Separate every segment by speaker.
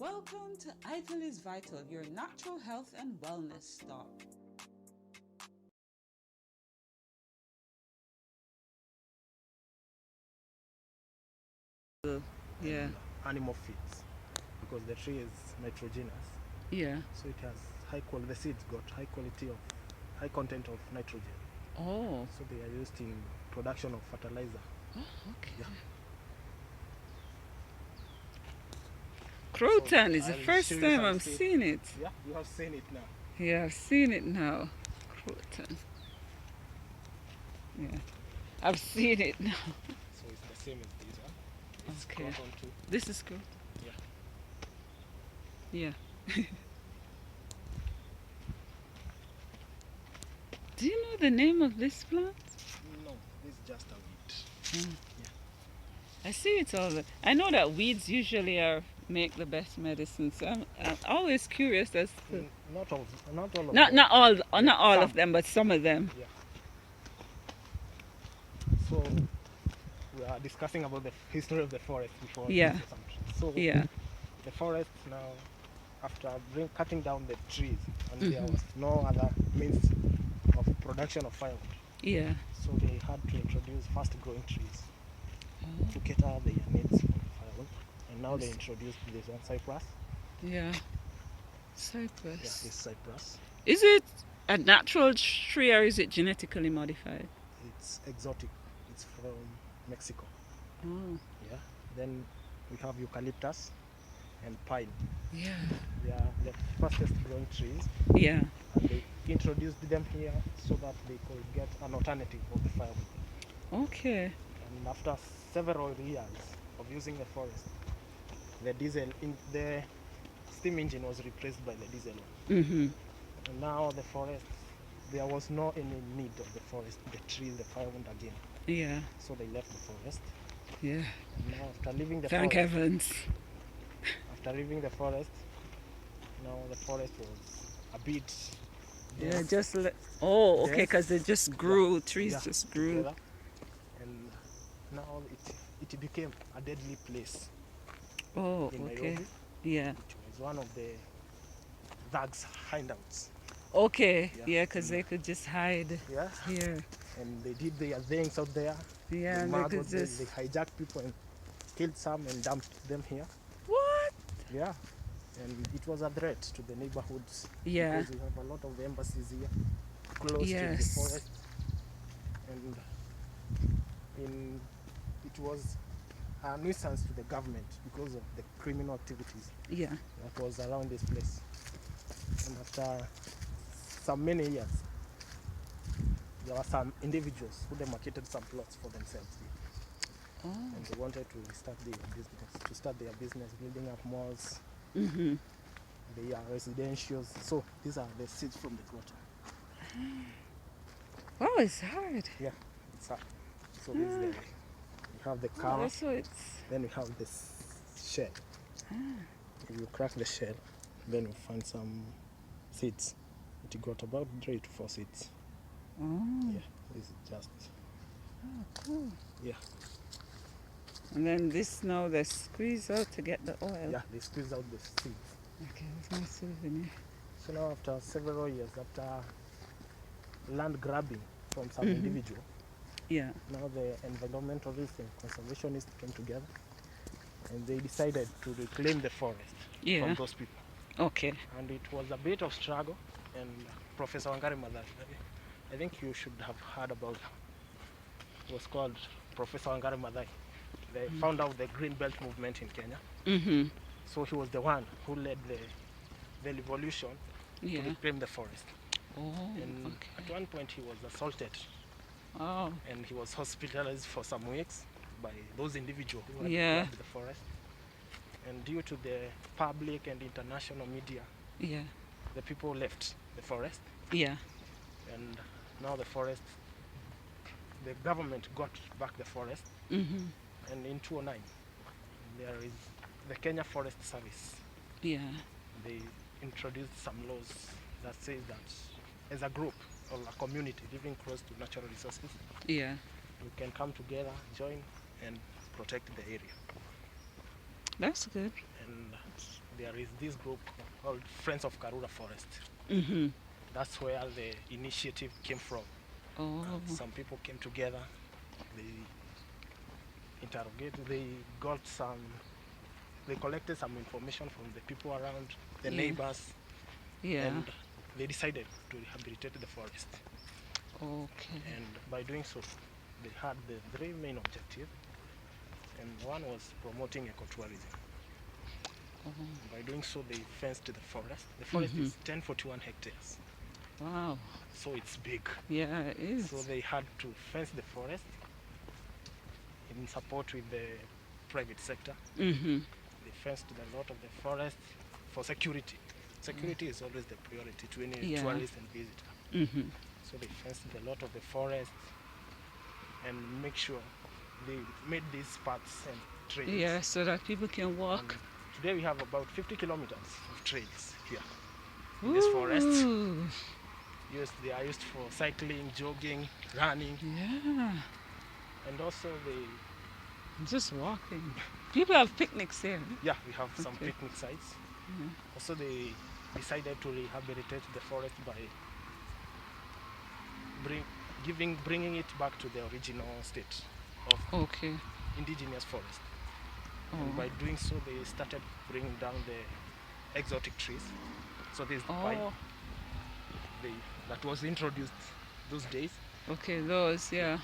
Speaker 1: Welcome to Ital is Vital, your natural health and wellness stop. Yeah,
Speaker 2: and animal feeds because the tree is nitrogenous,
Speaker 1: yeah.
Speaker 2: so it has high quality. The seeds got high content of nitrogen,
Speaker 1: Oh,
Speaker 2: so they are used in production of fertilizer.
Speaker 1: okay.
Speaker 2: Yeah.
Speaker 1: Croton is the
Speaker 2: I'll show
Speaker 1: first
Speaker 2: you
Speaker 1: time
Speaker 2: some
Speaker 1: I'm
Speaker 2: seeds.
Speaker 1: seeing it.
Speaker 2: Yeah, you have seen it now.
Speaker 1: Yeah, I've seen it now. Croton. Yeah, I've seen it now.
Speaker 2: So it's the same as this one. It's
Speaker 1: Okay.
Speaker 2: croton too.
Speaker 1: This is Croton.
Speaker 2: Yeah.
Speaker 1: Yeah. Do you know the name of this plant?
Speaker 2: No, this is just a weed.
Speaker 1: Mm.
Speaker 2: Yeah.
Speaker 1: I see it all. I know that weeds usually make the best medicine, so I'm always curious as to
Speaker 2: Not all, not all of
Speaker 1: not
Speaker 2: them.
Speaker 1: not all
Speaker 2: Yeah,
Speaker 1: not all
Speaker 2: some.
Speaker 1: of them, but some of them.
Speaker 2: Yeah. So we are discussing about the history of the forest before
Speaker 1: Yeah.
Speaker 2: this assumption. So
Speaker 1: Yeah.
Speaker 2: the forest now, after cutting down the trees, and there
Speaker 1: Mhm.
Speaker 2: was no other means of production of firewood,
Speaker 1: Yeah.
Speaker 2: so they had to introduce fast-growing trees
Speaker 1: Oh.
Speaker 2: to cater their needs for firewood. And now they
Speaker 1: Yes.
Speaker 2: introduced this one, cypress.
Speaker 1: Yeah.
Speaker 2: Yeah,
Speaker 1: Cypress.
Speaker 2: this cypress.
Speaker 1: Is it a natural tree or is it genetically modified?
Speaker 2: It's exotic. It's from Mexico.
Speaker 1: Oh.
Speaker 2: Yeah. Then we have eucalyptus and pine.
Speaker 1: Yeah.
Speaker 2: They are the fastest growing trees,
Speaker 1: Yeah.
Speaker 2: and they introduced them here so that they could get an alternative of the firewood.
Speaker 1: Okay.
Speaker 2: And after several years of using the forest, the steam engine was replaced by the diesel one.
Speaker 1: Mhm.
Speaker 2: And now the forest, there was no any need of the forest, the trees, the firewood again.
Speaker 1: Yeah.
Speaker 2: So they left the forest.
Speaker 1: Yeah.
Speaker 2: And now
Speaker 1: Thank heavens.
Speaker 2: after leaving the forest, now the forest was a bit
Speaker 1: Yeah.
Speaker 2: dense,
Speaker 1: Oh, okay.
Speaker 2: dense.
Speaker 1: Because it just grew.
Speaker 2: Yeah,
Speaker 1: Trees
Speaker 2: yeah,
Speaker 1: just grew.
Speaker 2: together. And now it became a deadly place
Speaker 1: Oh,
Speaker 2: in
Speaker 1: okay.
Speaker 2: Nairobi.
Speaker 1: Yeah.
Speaker 2: It was one of the thugs' hidouts.
Speaker 1: Okay.
Speaker 2: Yeah.
Speaker 1: Yeah, because they could just hide
Speaker 2: Yeah.
Speaker 1: here.
Speaker 2: And they did their things out there.
Speaker 1: Yeah,
Speaker 2: They
Speaker 1: and they could
Speaker 2: murdered,
Speaker 1: just.
Speaker 2: they hijacked people and killed some and dumped them here.
Speaker 1: What?
Speaker 2: Yeah. And it was a threat to the neighborhoods.
Speaker 1: Yeah.
Speaker 2: Because we have a lot of embassies here close to the
Speaker 1: Yes.
Speaker 2: forest. And it was a nuisance to the government because of the criminal activities
Speaker 1: Yeah.
Speaker 2: that was around this place. And after some many years, there were some individuals who demarcated some plots for themselves here.
Speaker 1: Oh.
Speaker 2: And they wanted to start their business, building up malls,
Speaker 1: Mhm.
Speaker 2: their residentials. So these are the seeds from the grotto.
Speaker 1: Oh, it's hard.
Speaker 2: Yeah, it's hard. So this is we have the
Speaker 1: Oh,
Speaker 2: cover,
Speaker 1: that's what it's.
Speaker 2: then we have this shell. If you crack the shell, then you find some seeds. It got about 3 to 4 seeds.
Speaker 1: Oh.
Speaker 2: Yeah, this is just,
Speaker 1: Oh, cool.
Speaker 2: yeah.
Speaker 1: And then this now they squeeze out to get the oil.
Speaker 2: Yeah, they squeeze out the seeds.
Speaker 1: Okay, that's my souvenir.
Speaker 2: So now after several years, after land grabbing from some
Speaker 1: Mhm.
Speaker 2: individual,
Speaker 1: Yeah.
Speaker 2: now the environmentalists and conservationists came together and they decided to reclaim the forest
Speaker 1: Yeah.
Speaker 2: from those people.
Speaker 1: Okay.
Speaker 2: And it was a bit of struggle, and Professor Wangari Maathai, I think you should have heard about her. It was called Professor Wangari Maathai. They found out the Green Belt movement in Kenya.
Speaker 1: Mhm.
Speaker 2: So he was the one who led the revolution to
Speaker 1: Yeah.
Speaker 2: reclaim the forest.
Speaker 1: Oh.
Speaker 2: And
Speaker 1: Okay.
Speaker 2: at one point he was assaulted
Speaker 1: Oh.
Speaker 2: and he was hospitalized for some weeks by those individuals who had
Speaker 1: Yeah.
Speaker 2: grabbed the forest. And due to the public and international media,
Speaker 1: Yeah.
Speaker 2: the people left the forest.
Speaker 1: Yeah.
Speaker 2: And now the forest, the government got back the forest.
Speaker 1: Mhm.
Speaker 2: And in 2009, there is the Kenya Forest Service.
Speaker 1: Yeah.
Speaker 2: They introduced some laws that says that as a group or a community living close to natural resources,
Speaker 1: Yeah.
Speaker 2: we can come together, join, and protect the area.
Speaker 1: That's good.
Speaker 2: And there is this group called Friends of Karura Forest.
Speaker 1: Mm-hmm.
Speaker 2: That's where the initiative came from.
Speaker 1: Oh.
Speaker 2: Some people came together, they they got some, they collected some information from the people around, the
Speaker 1: Yeah.
Speaker 2: neighbors,
Speaker 1: Yeah.
Speaker 2: and they decided to rehabilitate the forest.
Speaker 1: Okay.
Speaker 2: And by doing so, they had the three main objectives, and one was promoting ecotourism.
Speaker 1: Oh.
Speaker 2: By doing so, they fenced the forest. The forest is 1041 hectares,
Speaker 1: Wow.
Speaker 2: so it's big.
Speaker 1: Yeah, it is.
Speaker 2: So they had to fence the forest in support with the private sector.
Speaker 1: Mm-hmm.
Speaker 2: They fenced a lot of the forest for security. Security is always the priority to any
Speaker 1: Yeah.
Speaker 2: tourist and visitor.
Speaker 1: Mm-hmm.
Speaker 2: So they fenced a lot of the forest and make sure they made these paths and trails.
Speaker 1: Yeah, so that people can walk.
Speaker 2: And today we have about 50 kilometers of trails here in this forest.
Speaker 1: Ooh.
Speaker 2: They are used for cycling, jogging, running,
Speaker 1: Yeah.
Speaker 2: and also
Speaker 1: Just walking. People have picnics here.
Speaker 2: yeah, we have some
Speaker 1: Okay.
Speaker 2: picnic sites.
Speaker 1: Yeah.
Speaker 2: Also, they decided to rehabilitate the forest by bringing it back to the original state of
Speaker 1: Okay.
Speaker 2: indigenous forest.
Speaker 1: Oh.
Speaker 2: And by doing so, they started bringing down the exotic trees. So this is the pine
Speaker 1: Oh.
Speaker 2: that was introduced those days.
Speaker 1: Okay, those, yeah.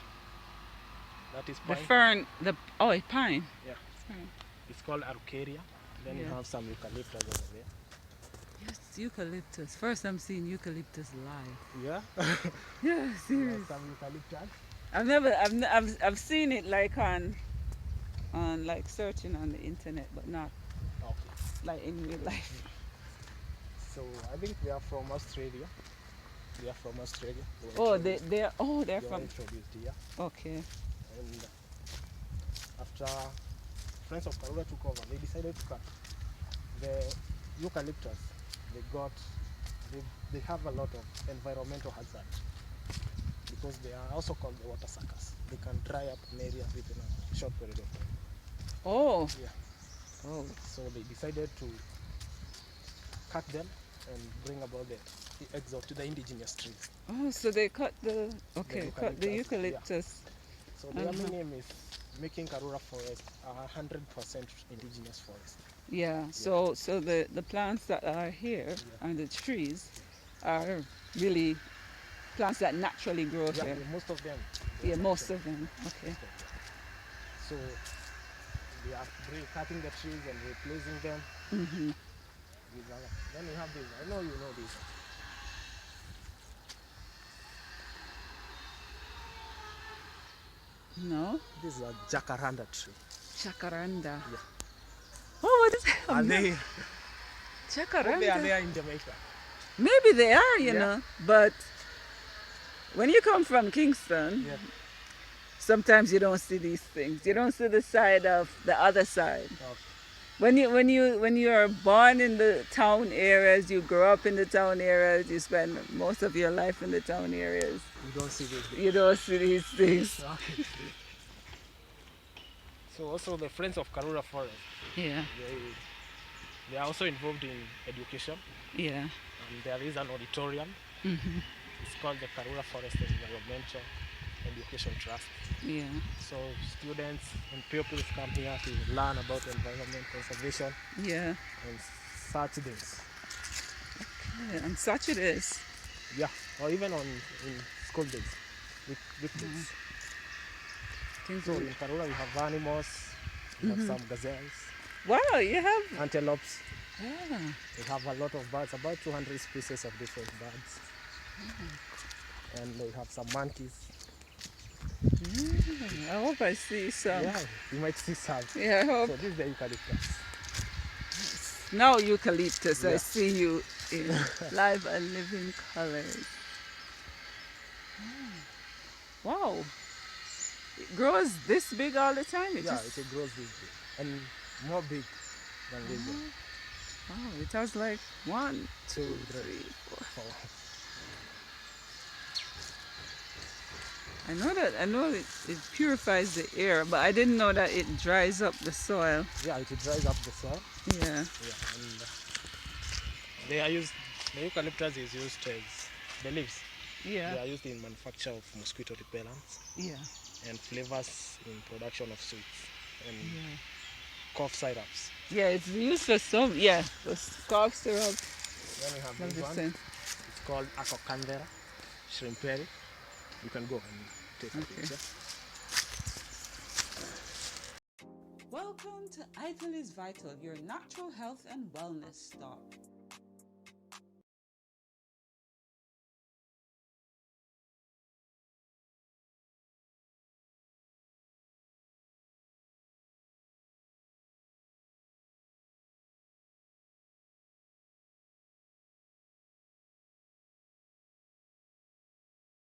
Speaker 2: That is
Speaker 1: The
Speaker 2: pine.
Speaker 1: fern, a pine.
Speaker 2: Yeah.
Speaker 1: Fern.
Speaker 2: It's called Araucaria. Then you
Speaker 1: Yeah.
Speaker 2: have some eucalyptus over there.
Speaker 1: Yes, eucalyptus. First I'm seeing eucalyptus live.
Speaker 2: Yeah.
Speaker 1: Yeah,
Speaker 2: You have
Speaker 1: serious.
Speaker 2: some eucalyptus.
Speaker 1: I've seen it like on like searching on the internet, but not
Speaker 2: Okay.
Speaker 1: like in real life.
Speaker 2: So I think they are from Australia. They are from Australia.
Speaker 1: Oh,
Speaker 2: introduced-
Speaker 1: they're
Speaker 2: they were
Speaker 1: from.
Speaker 2: introduced here.
Speaker 1: Okay.
Speaker 2: And after Friends of Karura took over, they decided to cut the eucalyptus. They have a lot of environmental hazard because they are also called the water suckers. They can dry up an area within a short period of time.
Speaker 1: Oh.
Speaker 2: Yeah.
Speaker 1: Oh.
Speaker 2: So they decided to cut them and bring about the indigenous trees.
Speaker 1: Oh, so they cut the cut the
Speaker 2: eucalyptus,
Speaker 1: eucalyptus.
Speaker 2: So their main aim is making Karura Forest 100% indigenous forest.
Speaker 1: Yeah. So the plants that are here and the trees are really plants that naturally grow
Speaker 2: Yeah,
Speaker 1: here.
Speaker 2: most of them.
Speaker 1: Yeah, most of them. Okay.
Speaker 2: So they are cutting the trees and replacing them
Speaker 1: Mhm.
Speaker 2: with other. Then we have this. I know you know this.
Speaker 1: No.
Speaker 2: This is a jacaranda tree.
Speaker 1: Jacaranda.
Speaker 2: Yeah.
Speaker 1: Oh, what is it?
Speaker 2: Are they?
Speaker 1: Jacaranda.
Speaker 2: They are there in Jamaica.
Speaker 1: Maybe they are, you
Speaker 2: Yeah.
Speaker 1: know, but when you come from Kingston,
Speaker 2: Yeah.
Speaker 1: sometimes you don't see these things. You don't see the side of the other side.
Speaker 2: Okay.
Speaker 1: When you are born in the town areas, you grow up in the town areas, you spend most of your life in the town areas.
Speaker 2: You don't see this.
Speaker 1: You don't see these things.
Speaker 2: Okay. So also the Friends of Karura Forest,
Speaker 1: Yeah,
Speaker 2: they are also involved in education.
Speaker 1: yeah.
Speaker 2: There is an auditorium.
Speaker 1: Hmm.
Speaker 2: It's called the Karura Forest Environmental Education Trust.
Speaker 1: Yeah.
Speaker 2: So students and pupils come here to learn about environment conservation
Speaker 1: Yeah.
Speaker 2: and such things.
Speaker 1: Yeah, and such it is.
Speaker 2: Yeah, or even in school days, weekdays.
Speaker 1: Things
Speaker 2: So
Speaker 1: like-
Speaker 2: in Karura we have animals, we have some gazelles,
Speaker 1: Wow, you have.
Speaker 2: antelopes.
Speaker 1: Yeah.
Speaker 2: We have a lot of birds, about 200 species of different birds. And we have some monkeys.
Speaker 1: I hope I see some.
Speaker 2: Yeah, you might see some.
Speaker 1: Yeah, I hope.
Speaker 2: So this is the eucalyptus.
Speaker 1: Now eucalyptus, I
Speaker 2: Yeah.
Speaker 1: see you in live and living colors. Wow. It grows this big all the time? It
Speaker 2: Yeah,
Speaker 1: just,
Speaker 2: it grows this big and more big than this one.
Speaker 1: wow, it has like 1, 2, 3, 4.
Speaker 2: So,
Speaker 1: I know it purifies the air, but I didn't know that it dries up the soil.
Speaker 2: Yeah, it dries up the soil.
Speaker 1: Yeah.
Speaker 2: Yeah, and they are used. The eucalyptus is used as the leaves.
Speaker 1: Yeah.
Speaker 2: They are used in manufacture of mosquito repellents
Speaker 1: Yeah.
Speaker 2: and flavors in production of sweets and
Speaker 1: Yeah.
Speaker 2: cough syrups.
Speaker 1: Yeah, it's used for some, yeah, for cough syrup.
Speaker 2: Then we have
Speaker 1: Love
Speaker 2: this
Speaker 1: the
Speaker 2: one.
Speaker 1: scent.
Speaker 2: It's called Acocanthera shrimperi. You can go and take a
Speaker 1: Okay.
Speaker 2: picture.
Speaker 1: Welcome to Ital is Vital, your natural health and wellness stop.